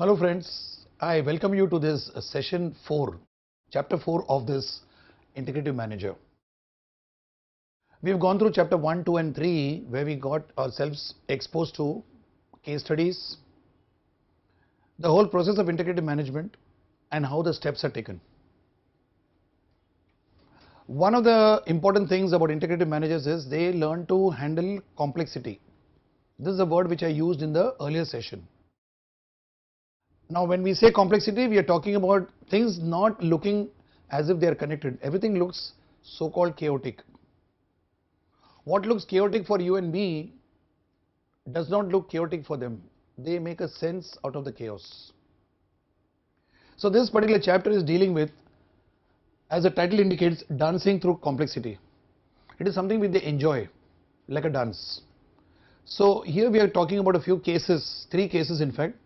Hello friends, I welcome you to this session 4, chapter 4 of this Integrative Manager. We have gone through chapter 1, 2 and 3 where we got ourselves exposed to case studies, the whole process of integrative management and how the steps are taken. One of the important things about integrative managers is they learn to handle complexity. This is a word which I used in the earlier session. Now when we say complexity, we are talking about things not looking as if they are connected. Everything looks so-called chaotic. What looks chaotic for you and me does not look chaotic for them. They make a sense out of the chaos. So this particular chapter is dealing with, as the title indicates, dancing through complexity. It is something which they enjoy, like a dance. So here we are talking about a few cases, 3 cases in fact,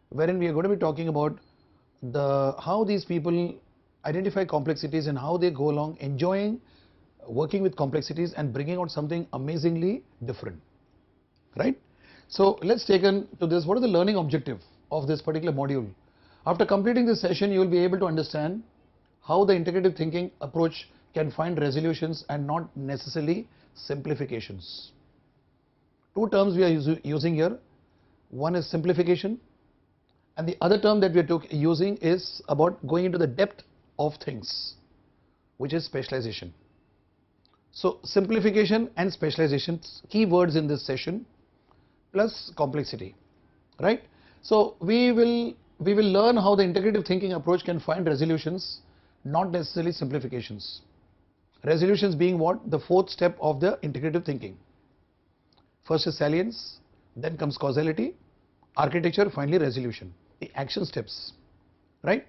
wherein we are going to be talking about how these people identify complexities and how they go along enjoying working with complexities and bringing out something amazingly different, right? So let's take on to this. What is the learning objective of this particular module? After completing this session, you will be able to understand how the integrative thinking approach can find resolutions and not necessarily simplifications. 2 terms we are using here. One is simplification, and the other term that we are using is about going into the depth of things, which is specialization. So simplification and specialization, key words in this session, plus complexity, right? So we will learn how the integrative thinking approach can find resolutions, not necessarily simplifications. Resolutions being what? The 4th step of the integrative thinking. First is salience, then comes causality, architecture, finally resolution. The action steps, right?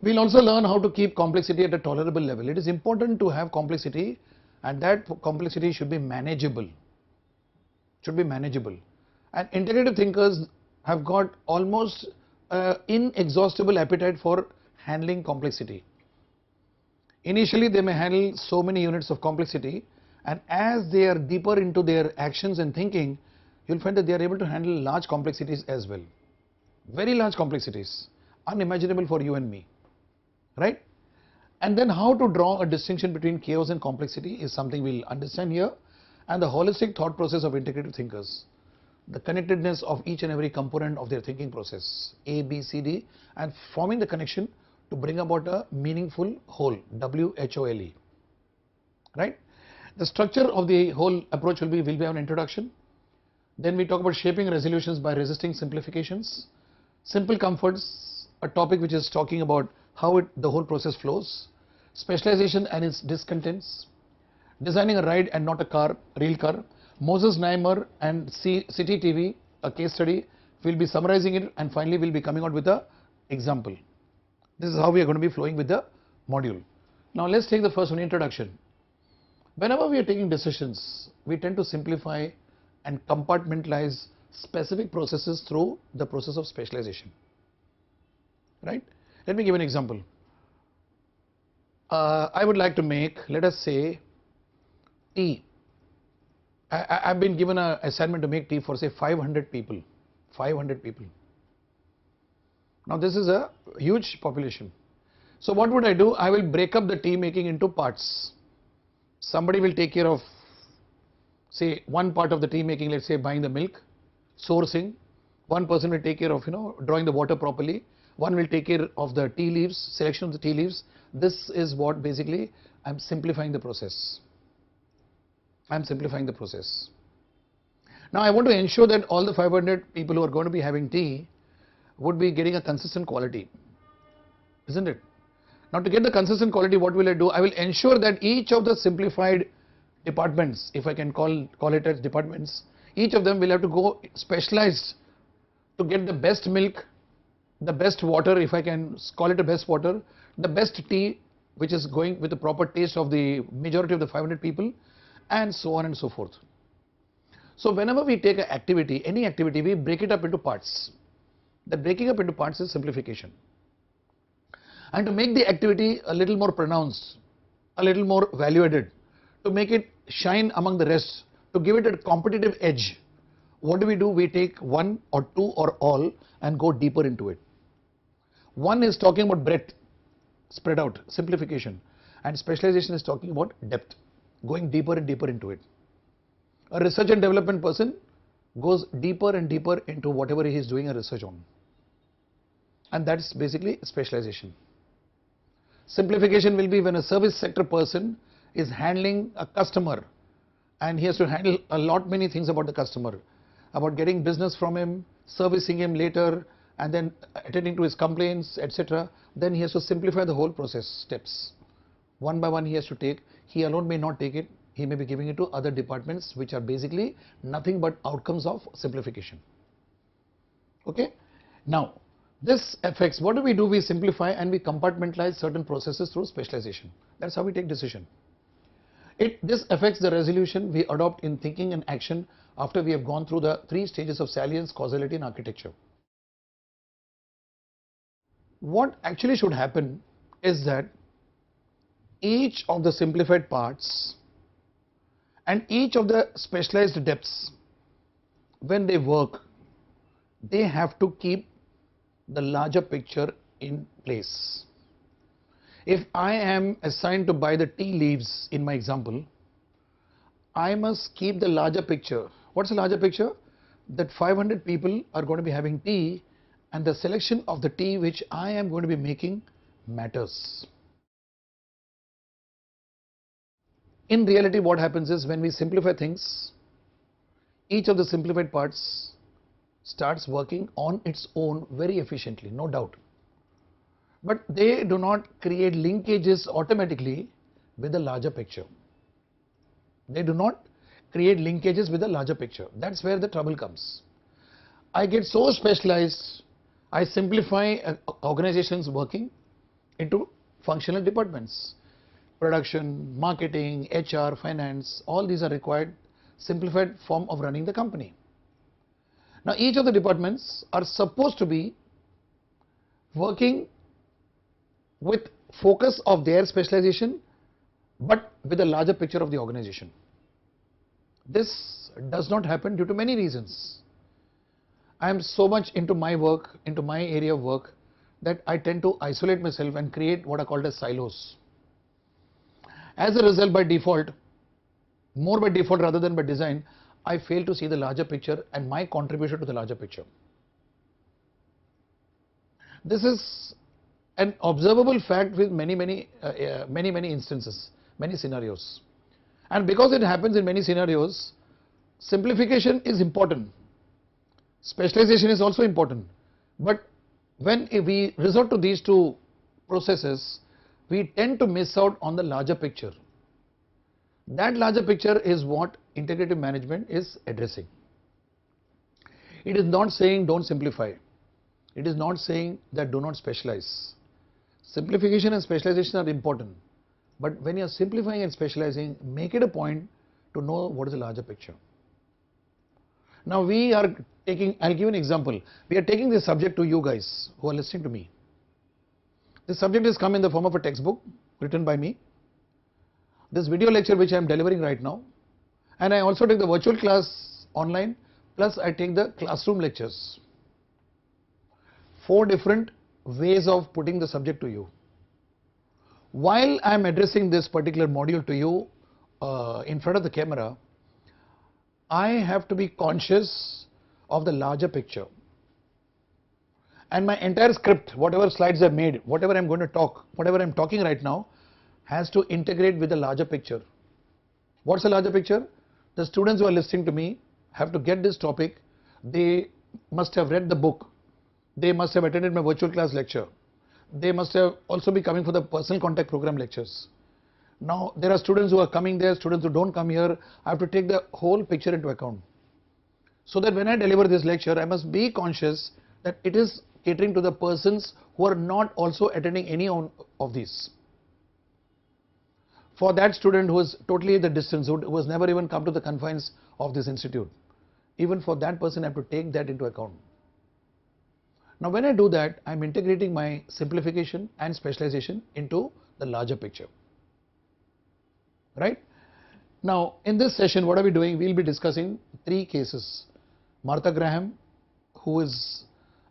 We'll also learn how to keep complexity at a tolerable level. It is important to have complexity, and that complexity should be manageable. Should be manageable. And integrative thinkers have got almost inexhaustible appetite for handling complexity. Initially, they may handle so many units of complexity, and as they are deeper into their actions and thinking, you'll find that they are able to handle large complexities as well. Very large complexities, unimaginable for you and me, right? And then how to draw a distinction between chaos and complexity is something we'll understand here, and the holistic thought process of integrative thinkers, the connectedness of each and every component of their thinking process, A, B, C, D, and forming the connection to bring about a meaningful whole, W-H-O-L-E, right? The structure of the whole approach will be have an introduction. Then we talk about shaping resolutions by resisting simplifications. Simple comforts, a topic which is talking about how the whole process flows. Specialization and its discontents. Designing a ride and not a car, real car. Moses Naimer and City TV, a case study. We'll be summarizing it, and finally we'll be coming out with an example. This is how we are going to be flowing with the module. Now let's take the first one, introduction. Whenever we are taking decisions, we tend to simplify and compartmentalize specific processes through the process of specialization, right? Let me give an example. I would like to make, let us say, tea. I've been given an assignment to make tea for say 500 people. 500 people. Now this is a huge population. So what would I do? I will break up the tea making into parts. Somebody will take care of, say, one part of the tea making, let's say buying the milk, sourcing. One person will take care of, drawing the water properly. One will take care of the tea leaves, selection of the tea leaves. This is what basically I'm simplifying the process. I'm simplifying the process. Now I want to ensure that all the 500 people who are going to be having tea would be getting a consistent quality, isn't it? Now to get the consistent quality, what will I do? I will ensure that each of the simplified departments, if I can call it as departments, each of them will have to go specialized to get the best milk, the best water, if I can call it a best water, the best tea which is going with the proper taste of the majority of the 500 people, and so on and so forth. So whenever we take an activity, any activity, we break it up into parts. The breaking up into parts is simplification. And to make the activity a little more pronounced, a little more value added, to make it shine among the rest, to give it a competitive edge, what do? We take one or two or all and go deeper into it. One is talking about breadth, spread out, simplification, and specialization is talking about depth, going deeper and deeper into it. A research and development person goes deeper and deeper into whatever he is doing a research on, and that's basically specialization. Simplification will be when a service sector person is handling a customer and he has to handle a lot many things about the customer, about getting business from him, servicing him later, and then attending to his complaints, etc. Then he has to simplify the whole process steps. One by one he has to take. He alone may not take it. He may be giving it to other departments, which are basically nothing but outcomes of simplification. Okay. Now, this affects, what do? We simplify and we compartmentalize certain processes through specialization. That's how we take decision. This affects the resolution we adopt in thinking and action after we have gone through the 3 stages of salience, causality and architecture. What actually should happen is that each of the simplified parts and each of the specialized depths, when they work, they have to keep the larger picture in place. If I am assigned to buy the tea leaves in my example, I must keep the larger picture. What's the larger picture? That 500 people are going to be having tea, and the selection of the tea which I am going to be making matters. In reality, what happens is when we simplify things, each of the simplified parts starts working on its own very efficiently, no doubt. But they do not create linkages automatically with the larger picture. They do not create linkages with the larger picture. That's where the trouble comes. I get so specialized, I simplify organizations working into functional departments. Production, marketing, HR, finance, all these are required simplified form of running the company. Now each of the departments are supposed to be working with focus of their specialization, but with a larger picture of the organization. This does not happen due to many reasons. I am so much into my work, into my area of work, that I tend to isolate myself and create what are called as silos. As a result, by default, more by default rather than by design, I fail to see the larger picture and my contribution to the larger picture. This is an observable fact with many instances, many scenarios. And because it happens in many scenarios, simplification is important. Specialization is also important. But when we resort to these two processes, we tend to miss out on the larger picture. That larger picture is what integrative management is addressing. It is not saying don't simplify. It is not saying that do not specialize. Simplification and specialization are important. But when you are simplifying and specializing, make it a point to know what is the larger picture. Now we are taking, I'll give an example. We are taking this subject to you guys who are listening to me. This subject has come in the form of a textbook written by me. This video lecture which I am delivering right now, and I also take the virtual class online, plus I take the classroom lectures. 4 different ways of putting the subject to you. While I am addressing this particular module to you in front of the camera, I have to be conscious of the larger picture. And my entire script, whatever slides I've made, whatever I'm going to talk, whatever I'm talking right now, has to integrate with the larger picture. What's the larger picture? The students who are listening to me have to get this topic. They must have read the book. They must have attended my virtual class lecture. They must have also be coming for the personal contact program lectures. Now there are students who are coming there, students who don't come here. I have to take the whole picture into account. So that when I deliver this lecture, I must be conscious that it is catering to the persons who are not also attending any of these. For that student who is totally at the distance, who has never even come to the confines of this institute, even for that person I have to take that into account. Now when I do that, I am integrating my simplification and specialization into the larger picture. Right? Now in this session, what are we doing? We will be discussing 3 cases. Martha Graham, who is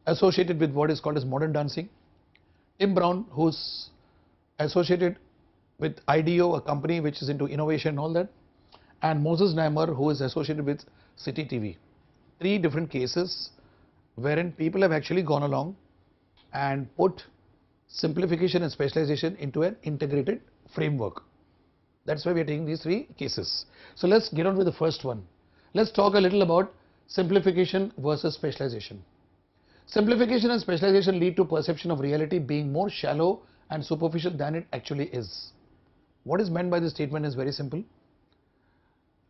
associated with what is called as modern dancing, Tim Brown, who's associated with IDEO, a company which is into innovation and all that, and Moses Naimer, who is associated with City TV. Three different cases wherein people have actually gone along and put simplification and specialization into an integrated framework. That's why we are taking these three cases. So let's get on with the first one. Let's talk a little about simplification versus specialization. Simplification and specialization lead to perception of reality being more shallow and superficial than it actually is. What is meant by this statement is very simple.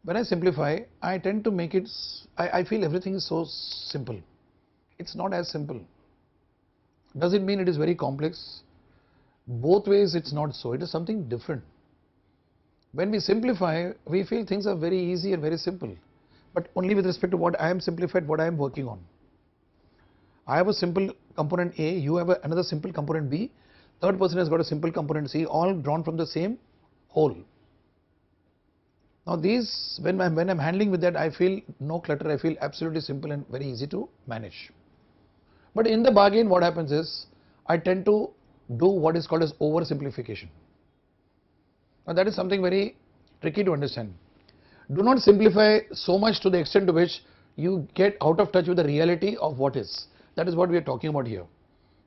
When I simplify, I tend to make it, I feel everything is so simple. It's not as simple. Does it mean it is very complex? Both ways it's not so. It is something different. When we simplify, we feel things are very easy and very simple, but only with respect to what I am simplified, what I am working on. I have a simple component A, you have another simple component B, third person has got a simple component C, all drawn from the same whole. Now these, when I'm handling with that, I feel no clutter, I feel absolutely simple and very easy to manage. But in the bargain, what happens is, I tend to do what is called as oversimplification. Now that is something very tricky to understand. Do not simplify so much to the extent to which you get out of touch with the reality of what is. That is what we are talking about here.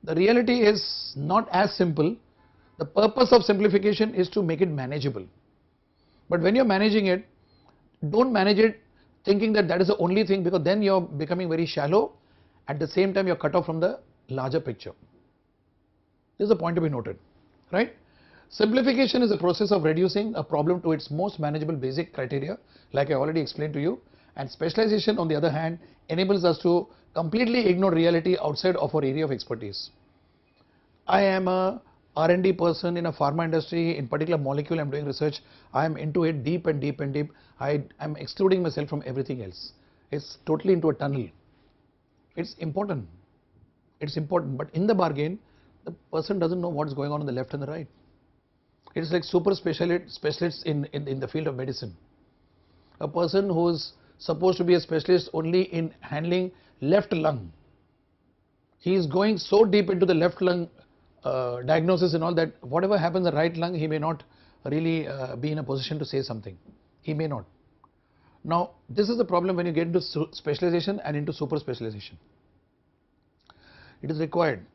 The reality is not as simple. The purpose of simplification is to make it manageable. But when you're managing it, don't manage it thinking that that is the only thing, because then you're becoming very shallow. At the same time, you're cut off from the larger picture. This is a point to be noted, right? Simplification is a process of reducing a problem to its most manageable basic criteria, like I already explained to you. And specialization, on the other hand, enables us to completely ignore reality outside of our area of expertise. I am a R&D person in a pharma industry, in particular molecule I'm doing research. I am into it deep and deep and deep. I'm excluding myself from everything else. It's totally into a tunnel. It's important. It's important, but in the bargain, the person doesn't know what's going on the left and the right. It's like super specialists in the field of medicine. A person who is supposed to be a specialist only in handling left lung, he is going so deep into the left lung diagnosis and all that, whatever happens in the right lung, he may not really be in a position to say something. He may not. Now, this is the problem when you get into specialization and into super specialization. It is required.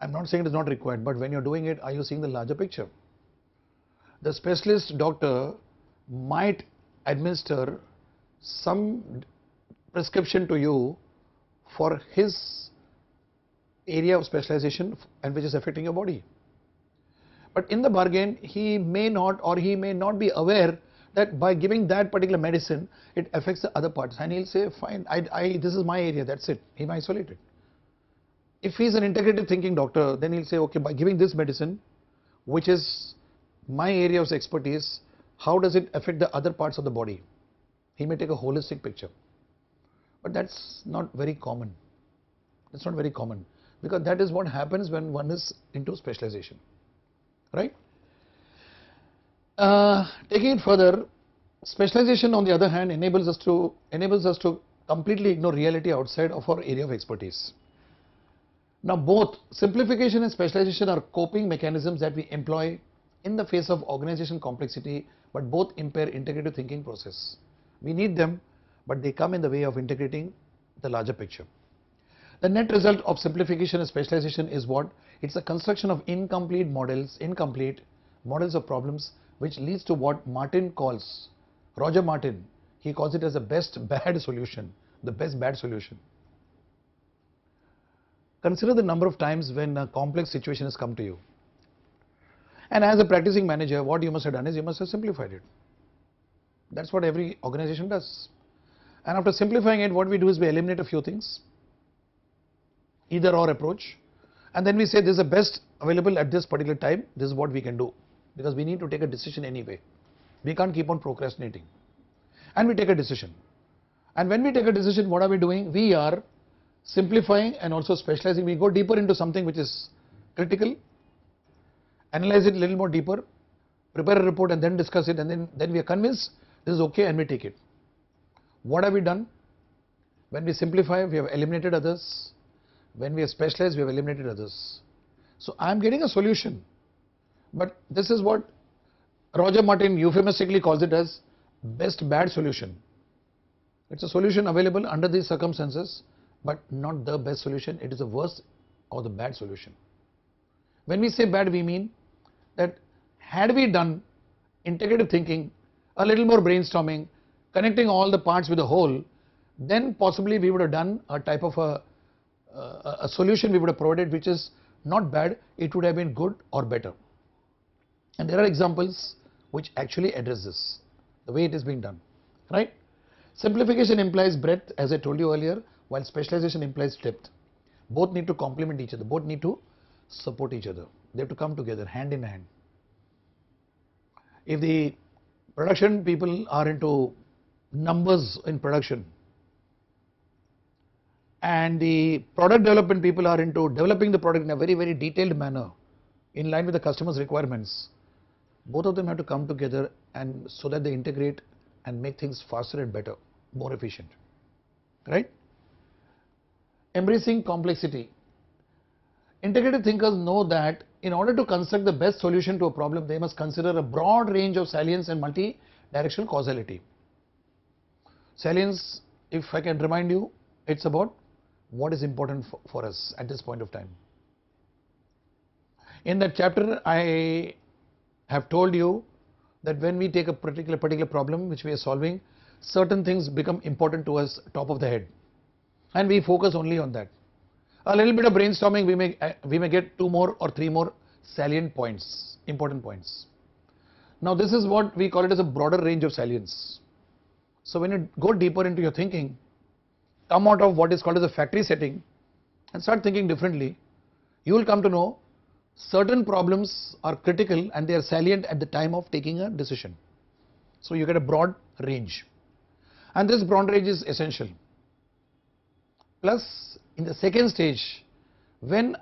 I'm not saying it is not required, but when you're doing it, are you seeing the larger picture? The specialist doctor might administer some prescription to you for his area of specialization and which is affecting your body. But in the bargain, he may not, or he may not be aware that by giving that particular medicine, it affects the other parts, and he'll say, fine, this is my area, that's it. He might isolate it. If he's an integrative thinking doctor, then he'll say, okay, by giving this medicine, which is my area of expertise, how does it affect the other parts of the body? He may take a holistic picture. But that's not very common. That's not very common, because that is what happens when one is into specialization, right? Taking it further, specialization on the other hand enables us to completely ignore reality outside of our area of expertise. Now both simplification and specialization are coping mechanisms that we employ in the face of organization complexity, but both impair integrative thinking process. We need them, but they come in the way of integrating the larger picture. The net result of simplification and specialization is what? It's a construction of incomplete models of problems, which leads to what Martin calls, Roger Martin, he calls it as the best bad solution, the best bad solution. Consider the number of times when a complex situation has come to you. And as a practicing manager, what you must have done is you must have simplified it. That's what every organization does. And after simplifying it, what we do is we eliminate a few things, either or approach, and then we say this is the best available at this particular time, this is what we can do, because we need to take a decision anyway. We can't keep on procrastinating. And we take a decision. And when we take a decision, what are we doing? We are simplifying and also specializing. We go deeper into something which is critical, analyze it a little more deeper, prepare a report and then discuss it, and then we are convinced this is okay and we take it. What have we done? When we simplify, we have eliminated others. When we have specialized, we have eliminated others. So I am getting a solution, but this is what Roger Martin euphemistically calls it as best bad solution. It's a solution available under these circumstances, but not the best solution. It is the worst or the bad solution. When we say bad, we mean that had we done integrative thinking, a little more brainstorming, connecting all the parts with the whole, then possibly we would have done a type of a solution we would have provided which is not bad, it would have been good or better. And there are examples which actually address this, the way it is being done, right? Simplification implies breadth, as I told you earlier, while specialization implies depth. Both need to complement each other, both need to support each other. They have to come together hand in hand. If the production people are into numbers in production and the product development people are into developing the product in a very, very detailed manner in line with the customer's requirements, both of them have to come together and so that they integrate and make things faster and better, more efficient, right? Embracing complexity. Integrative thinkers know that in order to construct the best solution to a problem, they must consider a broad range of salience and multi-directional causality. Salience, if I can remind you, it's about what is important for us at this point of time. In that chapter, I have told you that when we take a particular problem which we are solving, certain things become important to us top of the head, and we focus only on that. A little bit of brainstorming, we may get 2 more or 3 more salient points, important points. Now this is what we call it as a broader range of salience. So when you go deeper into your thinking, come out of what is called as a factory setting and start thinking differently, you will come to know certain problems are critical and they are salient at the time of taking a decision. So you get a broad range, and this broad range is essential. Plus, in the second stage, when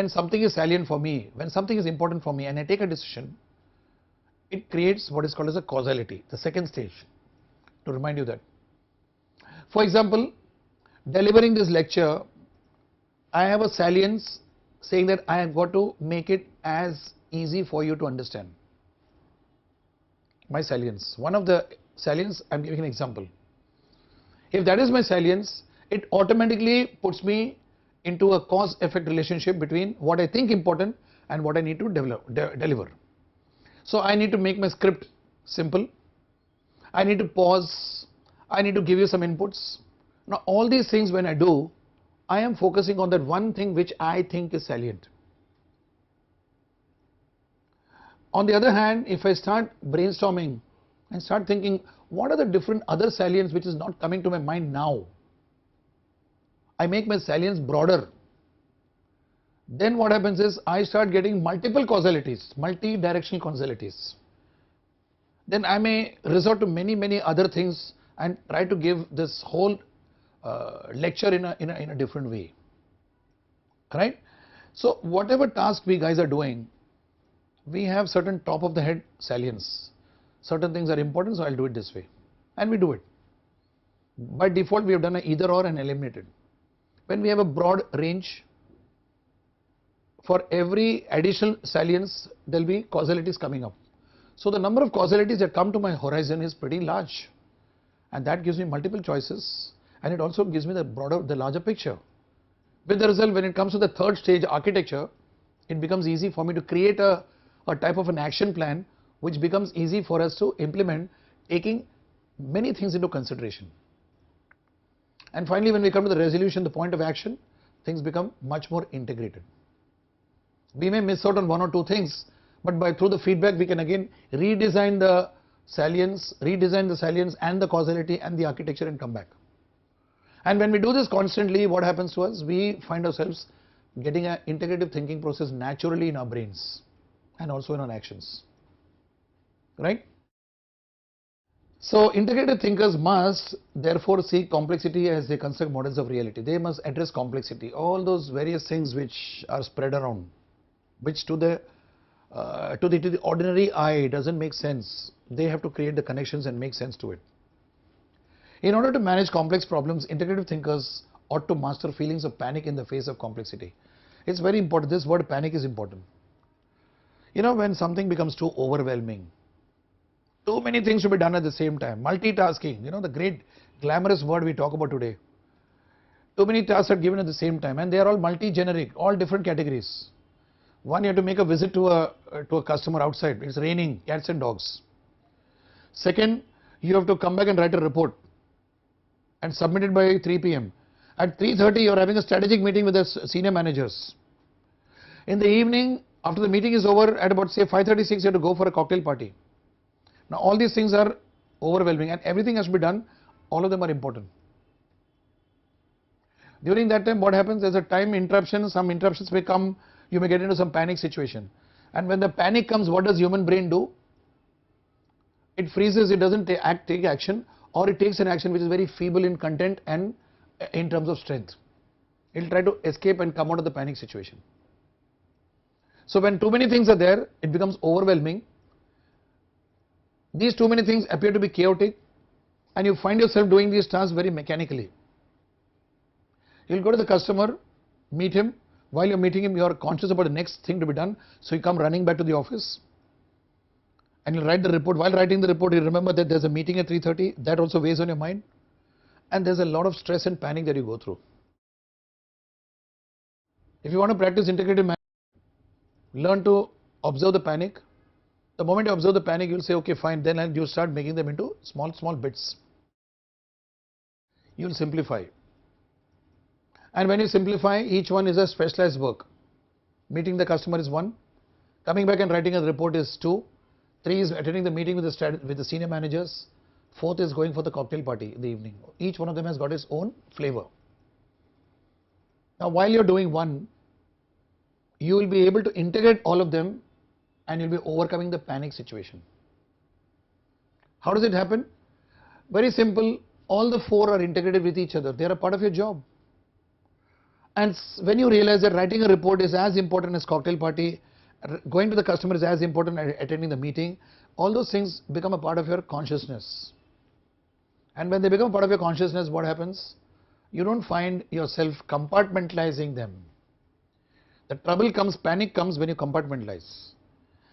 something is salient for me, when something is important for me and I take a decision, it creates what is called as a causality, the second stage, to remind you that. For example, delivering this lecture, I have a salience saying that I have got to make it as easy for you to understand. My salience, one of the salience, I am giving an example. If that is my salience, it automatically puts me into a cause-effect relationship between what I think important and what I need to deliver. So I need to make my script simple, I need to pause, I need to give you some inputs. Now all these things when I do, I am focusing on that one thing which I think is salient. On the other hand, if I start brainstorming and start thinking what are the different other salients which is not coming to my mind now, I make my salience broader. Then what happens is I start getting multiple causalities, multi-directional causalities. Then I may resort to many other things and try to give this whole lecture in a different way, right? So whatever task we guys are doing, we have certain top of the head salience. Certain things are important, so I'll do it this way, and we do it. By default, we have done an either or and eliminated. When we have a broad range, for every additional salience, there will be causalities coming up. So the number of causalities that come to my horizon is pretty large, and that gives me multiple choices, and it also gives me the larger picture. With the result, when it comes to the third stage, architecture, it becomes easy for me to create a type of an action plan which becomes easy for us to implement, taking many things into consideration. And finally, when we come to the resolution, the point of action, things become much more integrated. We may miss out on 1 or 2 things, but through the feedback we can again redesign the salience and the causality and the architecture and come back. And when we do this constantly, what happens to us? We find ourselves getting an integrative thinking process naturally in our brains and also in our actions, right? So integrative thinkers must therefore see complexity as they construct models of reality. They must address complexity, all those various things which are spread around, which to the ordinary eye doesn't make sense. They have to create the connections and make sense to it. In order to manage complex problems, integrative thinkers ought to master feelings of panic in the face of complexity. It's very important. This word panic is important. You know, when something becomes too overwhelming, too many things to be done at the same time, multitasking, you know, the great glamorous word we talk about today. Too many tasks are given at the same time, and they are all multi-generic, all different categories. One, you have to make a visit to a customer outside. It's raining, cats and dogs. Second, you have to come back and write a report and submit it by 3 p.m. At 3:30, you are having a strategic meeting with the senior managers. In the evening, after the meeting is over, at about say 5:36, you have to go for a cocktail party. Now, all these things are overwhelming, and everything has to be done. All of them are important. During that time, what happens? There's a time interruption. Some interruptions may come. You may get into some panic situation. And when the panic comes, what does human brain do? It freezes. It doesn't take action, or it takes an action which is very feeble in content and in terms of strength. It will try to escape and come out of the panic situation. So when too many things are there, it becomes overwhelming. These too many things appear to be chaotic, and you find yourself doing these tasks very mechanically. You'll go to the customer, meet him. While you're meeting him, you are conscious about the next thing to be done. So you come running back to the office, and you'll write the report. While writing the report, you remember that there's a meeting at 3:30. That also weighs on your mind. And there's a lot of stress and panic that you go through. If you want to practice integrative management, learn to observe the panic. The moment you observe the panic, you'll say, okay, fine. Then you start making them into small bits. You'll simplify. And when you simplify, each one is a specialized work. Meeting the customer is 1. Coming back and writing a report is 2. 3 is attending the meeting with the senior managers. 4th is going for the cocktail party in the evening. Each one of them has got its own flavor. Now, while you're doing one, you will be able to integrate all of them, and you'll be overcoming the panic situation. How does it happen? Very simple. All the 4 are integrated with each other. They are a part of your job. And when you realize that writing a report is as important as cocktail party, going to the customer is as important as attending the meeting, all those things become a part of your consciousness. And when they become part of your consciousness, what happens? You don't find yourself compartmentalizing them. The trouble comes, panic comes when you compartmentalize.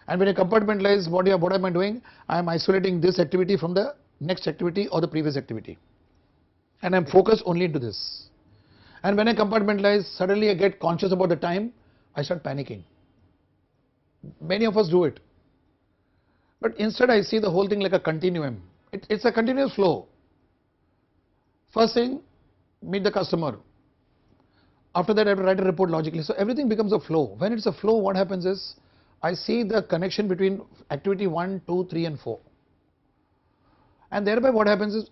And when you compartmentalize, what am I doing? I am isolating this activity from the next activity or the previous activity. And I am focused only into this. And when I compartmentalize, suddenly I get conscious about the time, I start panicking. Many of us do it. But instead I see the whole thing like a continuum. It's a continuous flow. First thing, meet the customer. After that I have to write a report logically. So everything becomes a flow. When it's a flow, what happens is, I see the connection between activity 1, 2, 3 and 4. And thereby what happens is,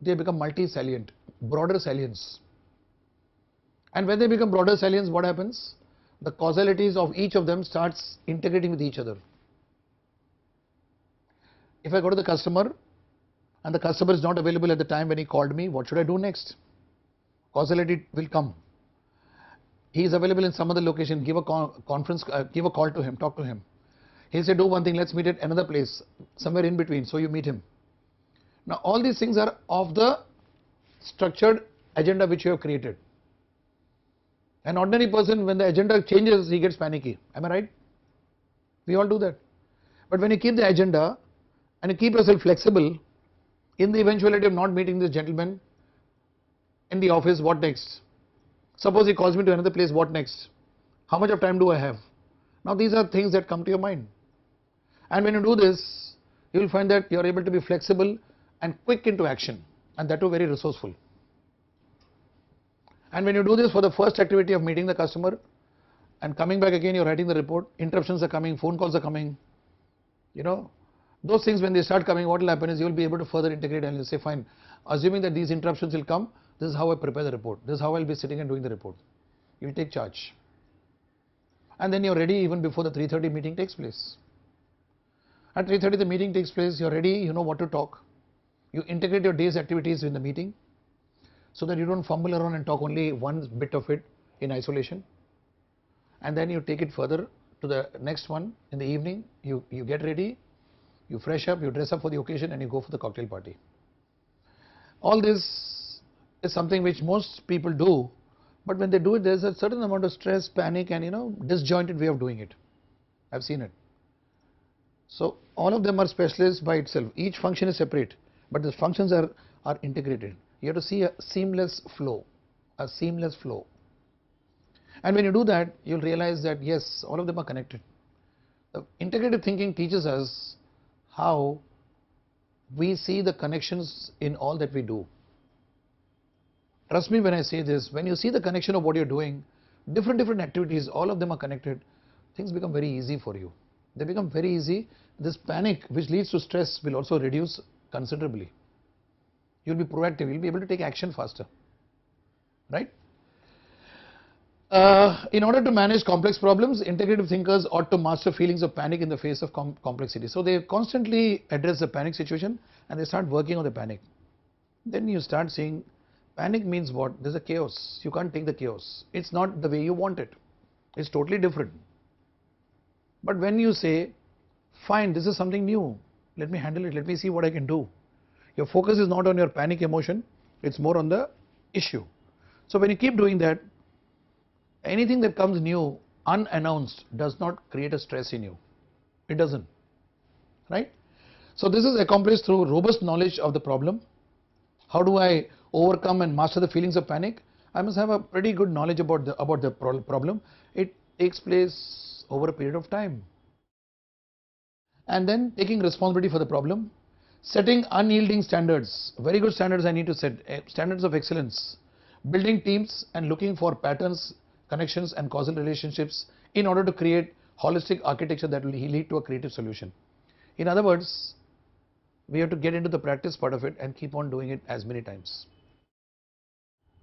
they become multi-salient, broader salience. And when they become broader salience, what happens? The causalities of each of them starts integrating with each other. If I go to the customer and the customer is not available at the time when he called me, what should I do next? Causality will come. He is available in some other location, give a conference, give a call to him, talk to him. He'll say, do one thing, let's meet at another place, somewhere in between, so you meet him. Now all these things are of the structured agenda which you have created. An ordinary person, when the agenda changes, he gets panicky. Am I right? We all do that. But when you keep the agenda and you keep yourself flexible, in the eventuality of not meeting this gentleman in the office, what next? Suppose he calls me to another place, what next? How much of time do I have? Now these are things that come to your mind. And when you do this, you will find that you are able to be flexible and quick into action, and that too very resourceful. And when you do this for the first activity of meeting the customer and coming back again, you're writing the report, interruptions are coming, phone calls are coming, you know, those things when they start coming, what will happen is you will be able to further integrate and you'll say, fine, assuming that these interruptions will come, this is how I prepare the report, this is how I'll be sitting and doing the report. You'll take charge. And then you're ready even before the 3:30 meeting takes place. At 3:30 the meeting takes place, you're ready, you know what to talk. You integrate your day's activities in the meeting, so that you don't fumble around and talk only one bit of it in isolation. And then you take it further to the next one in the evening. You get ready, you fresh up, you dress up for the occasion, and you go for the cocktail party. All this is something which most people do, but when they do it, there's a certain amount of stress, panic, and disjointed way of doing it. I've seen it. So all of them are specialists by itself. Each function is separate, but the functions are integrated. You have to see a seamless flow, a seamless flow. And when you do that, you'll realize that yes, all of them are connected. The integrative thinking teaches us how we see the connections in all that we do. Trust me when I say this, when you see the connection of what you're doing, different activities, all of them are connected, things become very easy for you. They become very easy. This panic which leads to stress will also reduce considerably. You'll be proactive, you'll be able to take action faster, right? In order to manage complex problems, integrative thinkers ought to master feelings of panic in the face of complexity. So they constantly address the panic situation and they start working on the panic. Then you start seeing panic means what? There's a chaos. You can't take the chaos. It's not the way you want it. It's totally different. But when you say, fine, this is something new, let me handle it, let me see what I can do. Your focus is not on your panic emotion, it's more on the issue. So when you keep doing that, anything that comes new, unannounced, does not create a stress in you. It doesn't, right? So this is accomplished through robust knowledge of the problem. How do I overcome and master the feelings of panic? I must have a pretty good knowledge about the problem. It takes place over a period of time. And then taking responsibility for the problem, setting unyielding standards, very good standards I need to set, standards of excellence, building teams and looking for patterns, connections and causal relationships in order to create holistic architecture that will lead to a creative solution. In other words, we have to get into the practice part of it and keep on doing it as many times.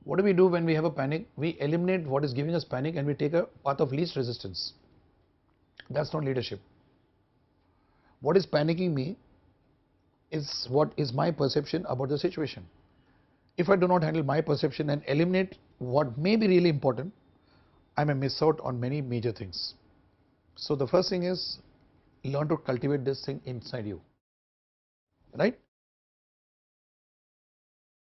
What do we do when we have a panic? We eliminate what is giving us panic and we take a path of least resistance. That's not leadership. What is panicking me is what is my perception about the situation. If I do not handle my perception and eliminate what may be really important, I may miss out on many major things. So the first thing is learn to cultivate this thing inside you, right?